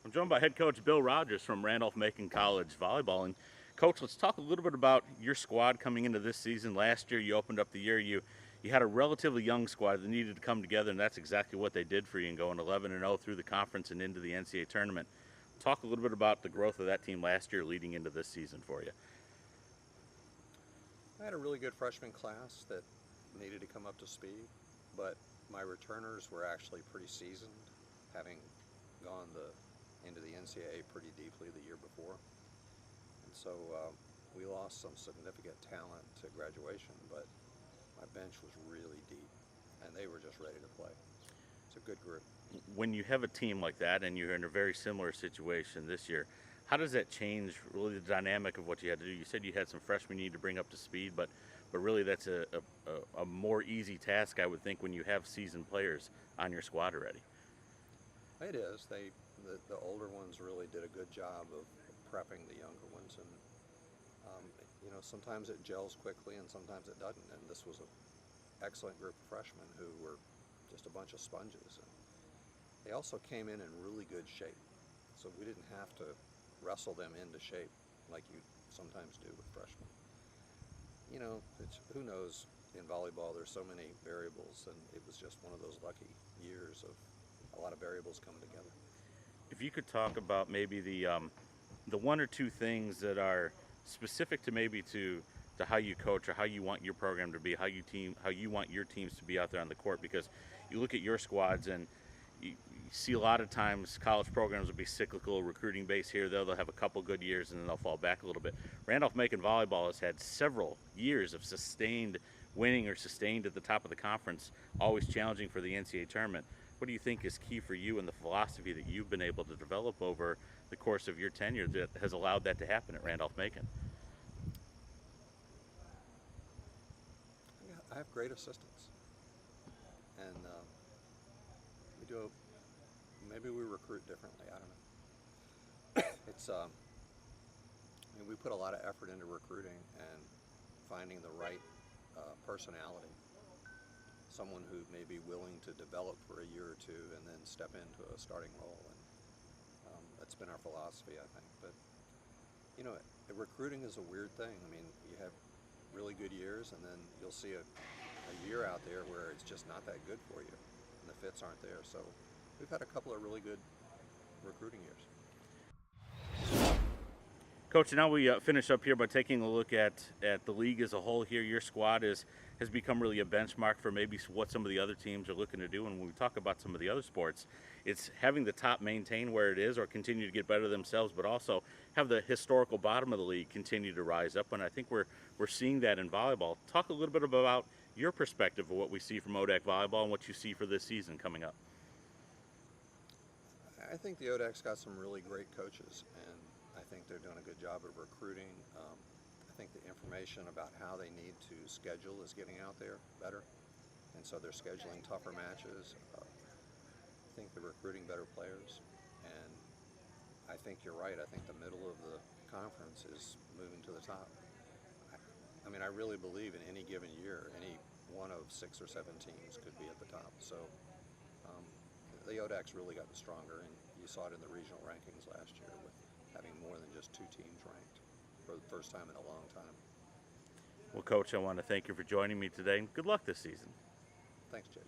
I'm joined by head coach Bill Rogers from Randolph-Macon College Volleyball. And Coach, let's talk a little bit about your squad coming into this season. Last year, you opened up the year, you had a relatively young squad that needed to come together, and that's exactly what they did for you, and going 11-0 through the conference and into the NCAA tournament. Talk a little bit about the growth of that team last year leading into this season for you. I had a really good freshman class that needed to come up to speed, but my returners were actually pretty seasoned, having gone into the NCAA pretty deeply the year before. And so we lost some significant talent to graduation, but my bench was really deep, and they were just ready to play. It's a good group. When you have a team like that and you're in a very similar situation this year, how does that change really the dynamic of what you had to do? You said you had some freshmen you need to bring up to speed, but really that's a more easy task, I would think, when you have seasoned players on your squad already. It is. The older ones really did a good job of prepping the younger ones, and you know, sometimes it gels quickly and sometimes it doesn't. And this was an excellent group of freshmen who were just a bunch of sponges. And they also came in really good shape, so we didn't have to wrestle them into shape like you sometimes do with freshmen. You know, who knows, in volleyball there's so many variables, and it was just one of those lucky years of a lot of variables coming together. If you could talk about maybe the one or two things that are specific to maybe to how you coach or how you want your program to be, how you want your teams to be out there on the court, because you look at your squads and you see a lot of times college programs will be cyclical, recruiting base here, they'll have a couple good years and then they'll fall back a little bit. Randolph-Macon Volleyball has had several years of sustained winning or sustained at the top of the conference, always challenging for the NCAA tournament. What do you think is key for you and the philosophy that you've been able to develop over the course of your tenure that has allowed that to happen at Randolph-Macon? Yeah, I have great assistants, and we do. Maybe we recruit differently. I don't know. It's I mean, we put a lot of effort into recruiting and finding the right personality. Someone who may be willing to develop for a year or two and then step into a starting role, and that's been our philosophy, I think. But you know, recruiting is a weird thing. I mean, you have really good years, and then you'll see a year out there where it's just not that good for you, and the fits aren't there. So we've had a couple of really good recruiting years. Coach, now we finish up here by taking a look at the league as a whole here. Your squad has become really a benchmark for maybe what some of the other teams are looking to do. And when we talk about some of the other sports, it's having the top maintain where it is or continue to get better themselves, but also have the historical bottom of the league continue to rise up. And I think we're seeing that in volleyball. Talk a little bit about your perspective of what we see from ODAC volleyball and what you see for this season coming up. I think the ODAC's got some really great coaches, and I think they're doing a good job of recruiting. I think the information about how they need to schedule is getting out there better, and so they're scheduling tougher matches. I think they're recruiting better players, and I think you're right. I think the middle of the conference is moving to the top. I mean, I really believe in any given year, any one of 6 or 7 teams could be at the top. So the ODAC's really gotten stronger, and you saw it in the regional rankings last year with having more than just 2 teams ranked for the first time in a long time. Well, Coach, I want to thank you for joining me today. Good luck this season. Thanks, JD.